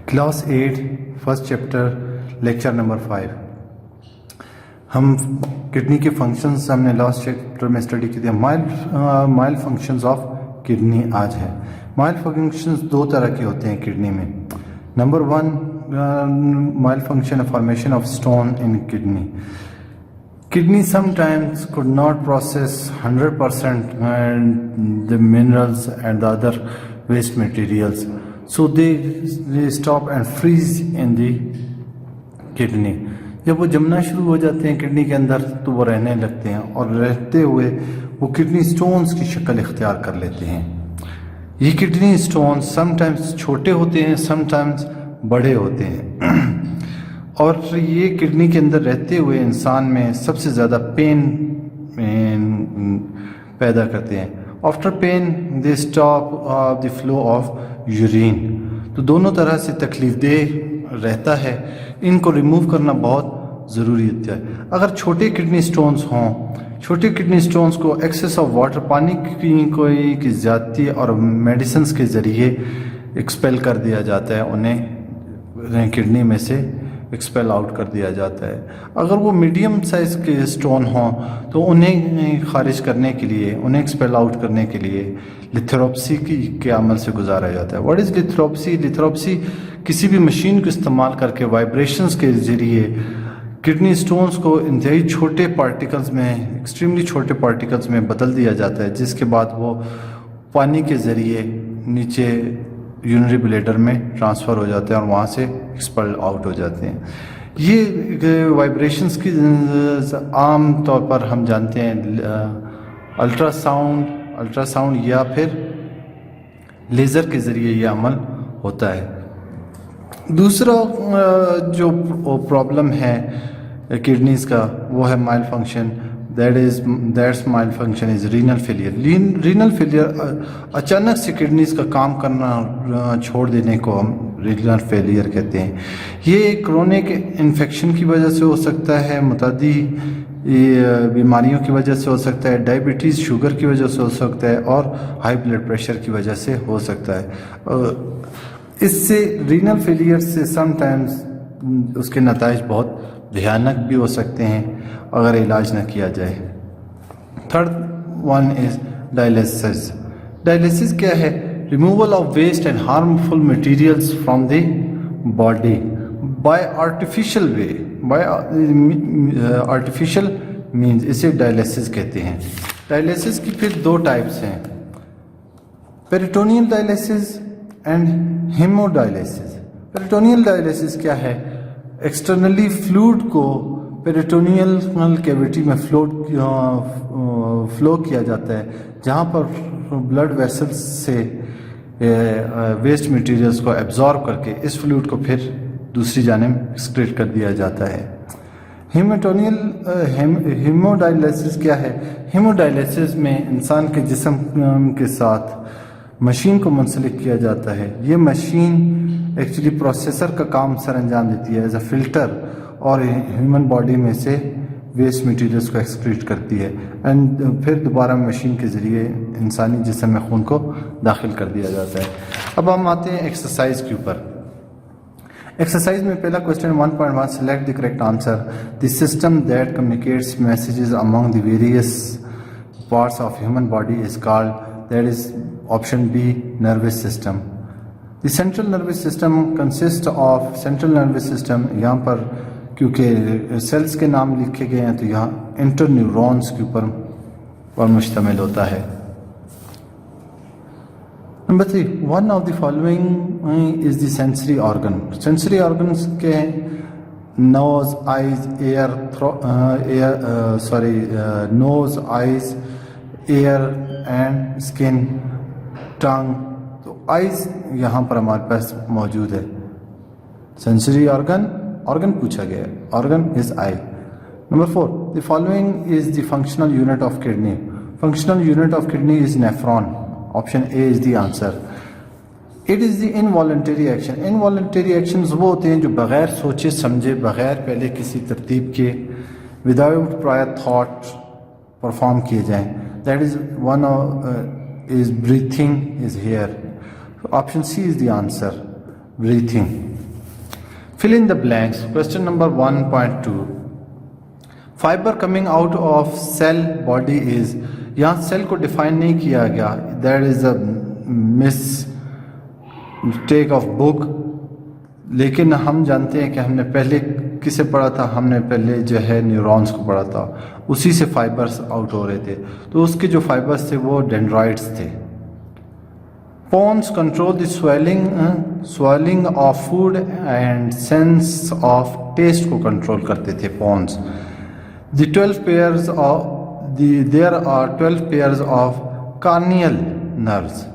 Class 8 first chapter lecture number 5। हम kidney के functions हमने लास्ट चैप्टर में स्टडी की थी। माइल फंक्शंस ऑफ किडनी आज है। माइल फंक्शंस दो तरह के होते हैं किडनी में। Number 1 mile function formation of stone in kidney. Kidney sometimes could not process 100% the minerals and the other waste materials, so they stop and freeze in the kidney. जब वो जमना शुरू हो जाते हैं किडनी के अंदर तो वो रहने लगते हैं और रहते हुए वो किडनी स्टोन्स की शक्ल इख्तियार कर लेते हैं। ये किडनी स्टोन्स समटाइम्स छोटे होते हैं, समटाइम्स बड़े होते हैं और ये किडनी के अंदर रहते हुए इंसान में सबसे ज़्यादा पेन पैदा करते हैं। After pain they stop the flow of urine. तो दोनों तरह से तकलीफदेह रहता है। इनको रिमूव करना बहुत ज़रूरी होता है। अगर छोटे किडनी स्टोन्स हों, छोटे किडनी स्टोन्स को एक्सेस ऑफ वाटर, पानी की ज़्यादती और मेडिसिन्स के ज़रिए एक्सपेल कर दिया जाता है, उन्हें किडनी में से एक्सपेल आउट कर दिया जाता है। अगर वो मीडियम साइज़ के स्टोन हों तो उन्हें खारिज करने के लिए, उन्हें एक्सपेल आउट करने के लिए लिथोप्सी के अमल से गुजारा जाता है। What is लिथोप्सी? लिथोप्सी किसी भी मशीन को इस्तेमाल करके वाइब्रेशंस के ज़रिए किडनी स्टोन्स को इंतहाई छोटे पार्टिकल्स में, एक्सट्रीमली छोटे पार्टिकल्स में बदल दिया जाता है, जिसके बाद वो पानी के ज़रिए नीचे यूरिनरी ब्लैडर में ट्रांसफ़र हो जाते हैं और वहाँ से एक्सपेल आउट हो जाते हैं। ये वाइब्रेशंस की आम तौर पर हम जानते हैं अल्ट्रासाउंड या फिर लेज़र के ज़रिए ये अमल होता है। दूसरा जो प्रॉब्लम है किडनीज़ का वो है mile function. That's mile function is renal failure. Renal failure अचानक से किडनीज़ का काम करना छोड़ देने को हम रीनल फेलियर कहते हैं। ये क्रोनिक इन्फेक्शन की वजह से हो सकता है, मुतअद्दी बीमारियों की वजह से हो सकता है, डायबिटीज़ शुगर की वजह से हो सकता है और हाई ब्लड प्रेशर की वजह से हो सकता है। इससे रीनल फेलियर से समटाइम्स उसके नताइज बहुत भयानक भी हो सकते हैं अगर इलाज न किया जाए। Third one is dialysis. Dialysis क्या है? Removal of waste and harmful materials from the body by artificial way. By artificial means इसे डायलिसिस कहते हैं। डायलिसिस की फिर दो टाइप्स हैं, peritoneal dialysis and hemodialysis. Peritoneal dialysis क्या है? एक्सटर्नली फ्लूइड को पेरिटोनियल कैविटी में फ्लो किया जाता है, जहाँ पर ब्लड वेसल्स से वेस्ट मटेरियल्स को एब्जॉर्ब करके इस फ्लूइड को फिर दूसरी जानिब एक्सक्रीट कर दिया जाता है। हेमोडायलिसिस क्या है? हेमोडायलिसिस में इंसान के जिस्म के साथ मशीन को मुंसलिक किया जाता है। ये मशीन एक्चुअली प्रोसेसर का काम सर अंजाम देती है एज अ फिल्टर और ह्यूमन बॉडी में से वेस्ट मटेरियल्स को एक्सक्रीट करती है एंड फिर दोबारा मशीन के ज़रिए इंसानी जिस्म में खून को दाखिल कर दिया जाता है। अब हम आते हैं एक्सरसाइज के ऊपर। एक्सरसाइज में पहला question 1.1 select the correct answer. The system that communicates messages among the various parts of human body is called, that is option B nervous system. The central nervous system consist of, central nervous system यहाँ पर क्योंकि sales के नाम लिखे गए हैं तो यहाँ इंटर न्यूरॉन्स के ऊपर मुश्तमिल होता है। Number 3, one of the following is the sensory organ. Sensory organs के nose, eyes, nose, eyes, ear and skin, tongue. तो आइज यहाँ पर हमारे पास मौजूद है। सेंसरी ऑर्गन पूछा गया है, organ is I. Number 4, the following is the functional unit of kidney. Functional unit of kidney is nephron. Option A is the answer. It is the involuntary action. Involuntary actions वो होते हैं जो बगैर सोचे समझे, बगैर पहले किसी तरतीब के, विदाउट प्रायर थॉट परफॉर्म किए जाएं। That is one of is breathing is here. So option C is the answer, breathing. Fill in the blanks. Question number 1.2. Fiber coming out of cell body is, यहाँ cell को define नहीं किया गया. That is a mistake of book. लेकिन हम जानते हैं कि हमने पहले किसे पढ़ा था, हमने पहले जो है न्यूरॉन्स को पढ़ा था, उसी से फाइबर्स आउट हो रहे थे. तो उसके जो फाइबर्स थे वो डेंड्राइट्स थे. Pons control the swelling of food and sense of taste को कंट्रोल करते थे pons. There are 12 pairs of cranial nerves.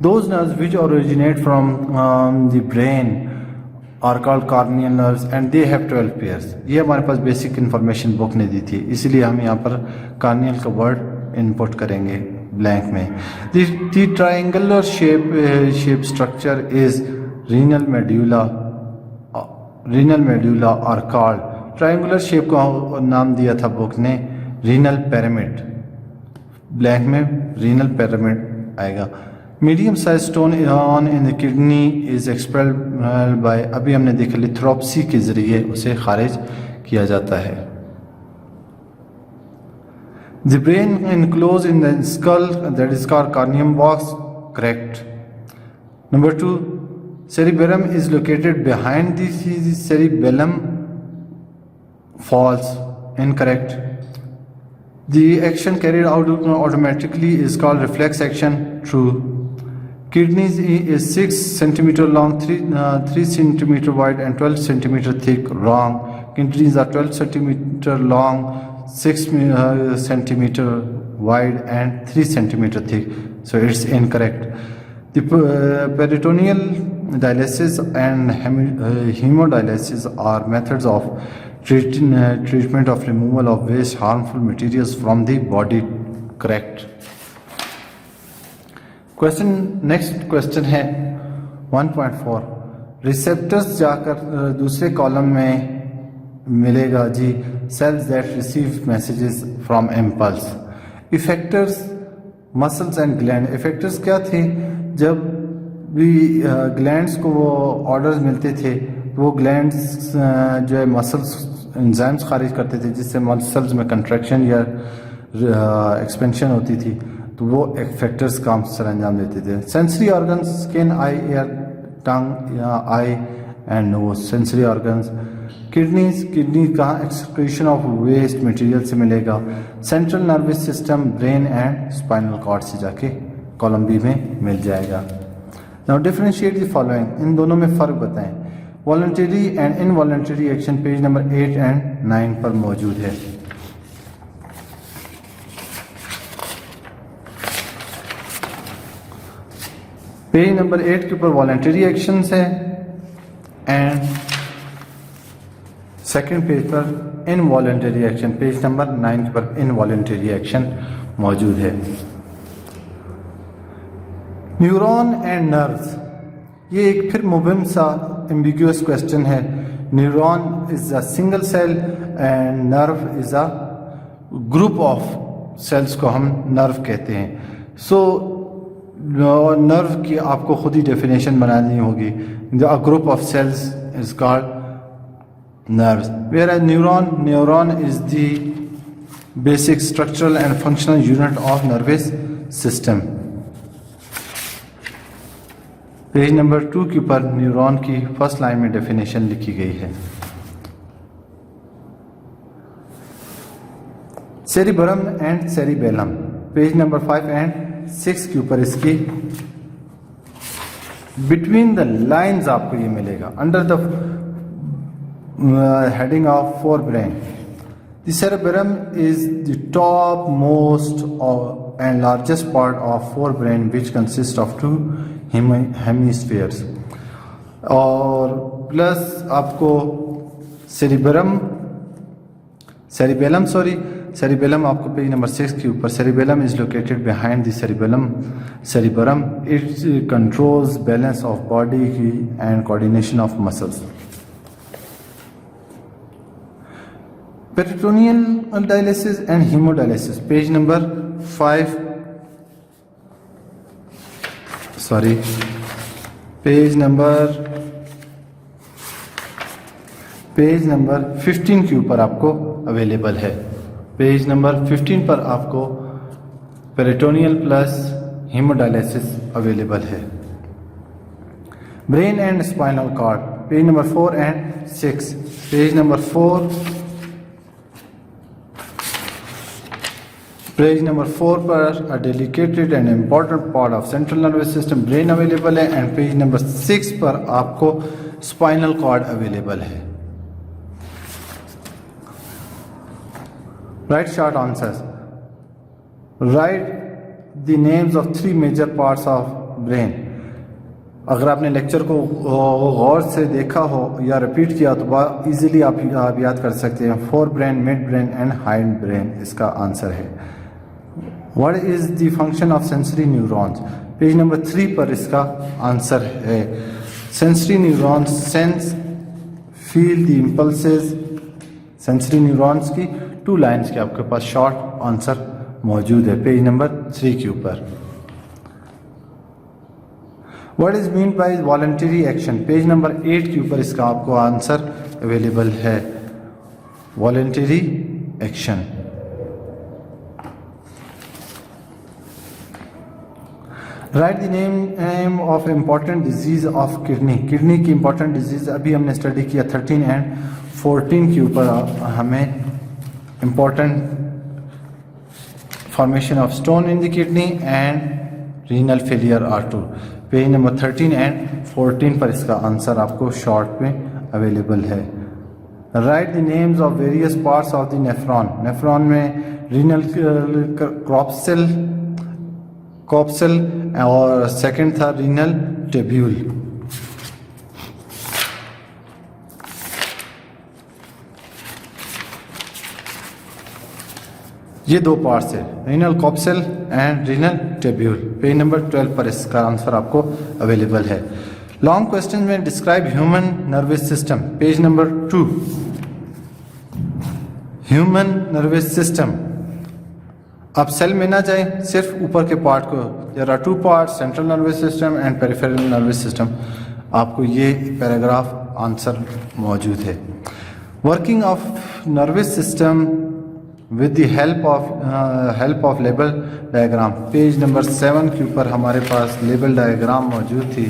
Those nerves which originate from the brain are called cranial nerves and they have 12 pairs. ये हमारे पास basic information book ने दी थी, इसलिए हम यहाँ पर cranial का वर्ड इनपुट करेंगे ब्लैंक में. The triangular shape structure is renal medulla are called. Triangular shape को नाम दिया था बुक ने रीनल पिरामिड. ब्लैंक में रीनल पिरामिड आएगा. Medium size stone in the kidney is expelled by, अभी हमने देखा लिथ्रोप्सी के जरिए उसे खारिज किया जाता है. The brain enclose in the skull that is called cranium box. Correct. Number 2. cerebellum is located behind the cerebellum. False. Incorrect. The action carried out automatically is called reflex action. True. Kidneys is 6 cm long, 3 cm wide and 12 cm thick. Wrong. Kidneys are 12 cm long, 6 cm wide and 3 cm thick. So it's incorrect. The peritoneal dialysis and hemodialysis are methods of treatment of removal of waste harmful materials from the body. Correct. Next question है 1.4. Receptors जाकर दूसरे column में मिलेगा जी, cells that receive messages from impulse. Effectors, muscles and gland. Effectors क्या थे? जब भी glands को वो ऑर्डर्स मिलते थे तो वो ग्लैंड्स जो है मसल्स एंजाइम्स खारिज करते थे जिससे मसल्स में कंट्रैक्शन या एक्सपेंशन होती थी, तो वो इफेक्टर्स काम सर अंजाम देते थे. Sensory organs, skin, eye, ear, tongue या eye and nose. Sensory organs. Kidney कहाँ एक्सक्रीशन ऑफ वेस्ट मटेरियल से मिलेगा? Central nervous system, brain and spinal cord से जाके कॉलम बी में मिल जाएगा. Now differentiate the following. इन दोनों में फ़र्क बताएं. Voluntary and involuntary action page number 8 and 9 पर मौजूद है. पेज नंबर 8 के ऊपर वॉलंटरी एक्शंस है एंड सेकंड पेज पर इनवॉलंटरी एक्शन. पेज नंबर 9 पर इनवॉलंटरी एक्शन मौजूद है. न्यूरॉन एंड नर्व्स, ये एक फिर मुबहम सा एम्बिगुअस क्वेश्चन है. Neuron is a single cell and nerve is a group of cells को हम नर्व कहते हैं. सो नर्व की आपको खुद ही डेफिनेशन बनानी होगी. The group of cells is called nerves, whereas neuron is the basic structural and functional unit of nervous system. Page number 2 के ऊपर न्यूरॉन की फर्स्ट लाइन में डेफिनेशन लिखी गई है. Cerebrum and cerebellum, page number 5 and 6 के ऊपर इसकी बिटवीन द लाइंस आपको ये मिलेगा. Under the heading of forebrain. The cerebellum is the topmost and largest part of forebrain, which consists of 2 hemispheres. और प्लस आपको cerebellum आपको पेज नंबर 6 के ऊपर. cerebellum is located behind the cerebellum. It controls balance of body and coordination of muscles. Peritoneal dialysis and hemodialysis, page number 5 sorry, page number 15 के ऊपर आपको available है। Page number 15 पर आपको पेरिटोनियल प्लस हीमोडायलिसिस अवेलेबल है। Brain and spinal cord, page number 4 and 6। Page number 4 पर a delicate and important part of central nervous system brain available है, and page number 6 पर आपको स्पाइनल कॉर्ड अवेलेबल है। Write short answers. Write the names of 3 major parts of brain. अगर आपने lecture को गौर से देखा हो या रिपीट किया तो इजीली आप याद कर सकते हैं। Fore brain, mid brain and hind brain इसका आंसर है। What is the function of sensory neurons, page number 3 पर इसका आंसर है। Sensory neurons sense, feel the impulses. Sensory neurons की 2 लाइन्स के आपके पास शॉर्ट आंसर मौजूद है पेज नंबर 3 के ऊपर। What is mean by voluntary action, page number 8 के ऊपर इसका आपको आंसर अवेलेबल है। Voluntary action. Right the name of important disease of kidney. Kidney की इंपॉर्टेंट डिजीज अभी हमने स्टडी किया 13 एंड 14 के ऊपर। हमें important formation of stone in the kidney and renal failure are 2। Page number 13 and 14 पर इसका आंसर आपको शॉर्ट में अवेलेबल है। Write the names of various parts of the nephron. Nephron में रीनल कॉप्सल और सेकंड था रीनल टेब्यूल। ये 2 parts है, renal capsule and renal tubule. Page number 12 पर इसका आंसर आपको अवेलेबल है। लॉन्ग क्वेश्चन में describe human nervous system, page number 2। Human nervous system. आप सेल में ना जाएं, सिर्फ ऊपर के पार्ट को। There are 2 parts, central nervous system and peripheral nervous system. आपको ये पैराग्राफ आंसर मौजूद है। Working of nervous system with the help of label diagram, page number 7 के ऊपर हमारे पास लेबल डायग्राम मौजूद थी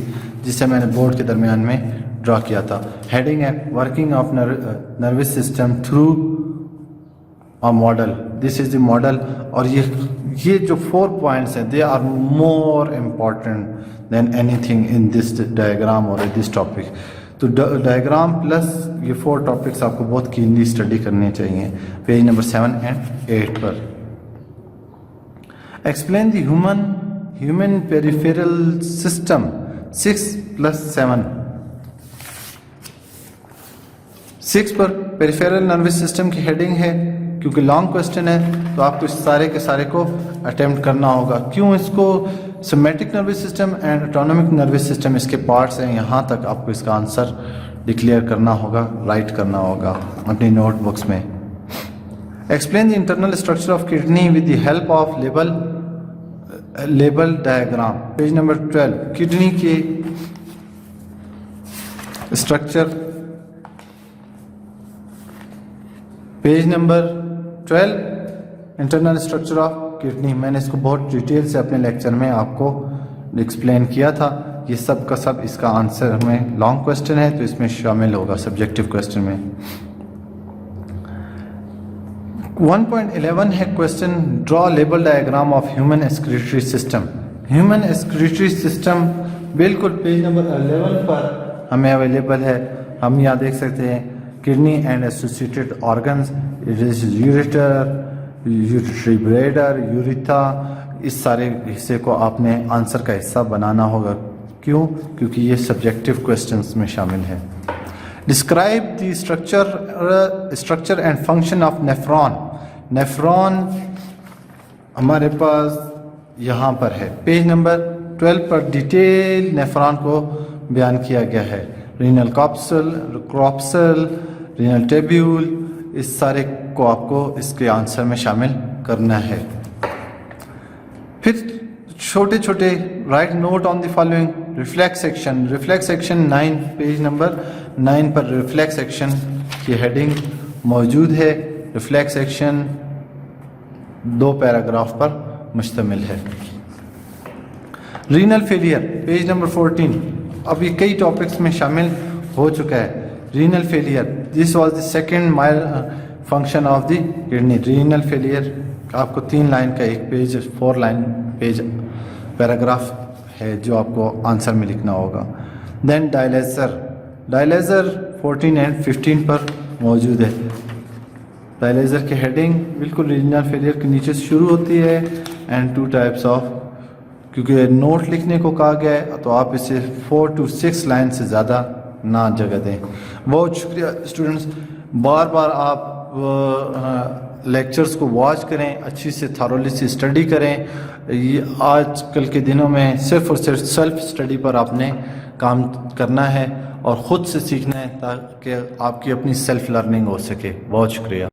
जिसे मैंने बोर्ड के दरमियान में ड्रा किया था। हेडिंग है working of nervous system through a model. This is the model. और ये जो 4 पॉइंट्स हैं they are more important than anything in this diagram और दिस टॉपिक। तो डायग्राम प्लस ये 4 टॉपिक्स आपको बहुत कीनली स्टडी करने चाहिए पेज नंबर 7 एंड 8 पर। Explain the human peripheral system 6 + 7। 6 पर पेरिफेरल नर्वस सिस्टम की हेडिंग है। क्योंकि लॉन्ग क्वेश्चन है तो आपको इस सारे के सारे को अटेम्प्ट करना होगा। क्यों इसको somatic nervous system and autonomic nervous system इसके पार्ट्स हैं, यहाँ तक आपको इसका आंसर डिक्लेयर करना होगा, राइट करना होगा अपनी नोटबुक्स में। Explain the internal structure of kidney with the help of label diagram, page number 12। Kidney के structure page number 12, internal structure of kidney. मैंने इसको बहुत डिटेल से अपने लेक्चर में आपको एक्सप्लेन किया था। ये सब का सब इसका आंसर में लॉन्ग क्वेश्चन है तो इसमें शामिल होगा सब्जेक्टिव क्वेश्चन में। 1.11 है question, draw label diagram of human excretory system. Human excretory system बिल्कुल पेज नंबर 11 पर हमें अवेलेबल है। हम यहाँ देख सकते हैं kidney and associated organs, ureter, urinary bladder, urethra. इस सारे हिस्से को आपने आंसर का हिस्सा बनाना होगा। क्यों? क्योंकि ये सब्जेक्टिव क्वेश्चंस में शामिल है। Describe the structure and function of nephron. Nephron हमारे पास यहाँ पर है, पेज नंबर 12 पर डिटेल नेफ्रॉन को बयान किया गया है। रीनल कॉप्सल, रीनल टेब्यूल, इस सारे को आपको इसके आंसर में शामिल करना है। फिर छोटे छोटे right note on the following reflex section 9 page number 9 पर रिफ्लेक्स सेक्शन की हेडिंग मौजूद है। रिफ्लेक्स सेक्शन 2 पैराग्राफ पर मुश्तमिल है। रीनल फेलियर पेज नंबर 14 अब ये कई टॉपिक्स में शामिल हो चुका है। Renal failure this was the second function of the kidney. Renal failure आपको 3 लाइन का एक पेज 4 लाइन पेज पैराग्राफ है जो आपको आंसर में लिखना होगा। देन डायलेजर 14 एंड 15 पर मौजूद है। डायलेजर की हेडिंग बिल्कुल रीनल फेलियर के नीचे से शुरू होती है एंड 2 टाइप्स ऑफ, क्योंकि नोट लिखने को कहा गया है तो आप इसे 4 to 6 लाइन से ज़्यादा ना जगह दें। बहुत शुक्रिया स्टूडेंट्स, बार बार आप लेक्चर्स को वॉच करें, अच्छी से थॉरोली से स्टडी करें। ये आजकल के दिनों में सिर्फ और सिर्फ सेल्फ स्टडी पर आपने काम करना है और ख़ुद से सीखना है ताकि आपकी अपनी सेल्फ लर्निंग हो सके। बहुत शुक्रिया।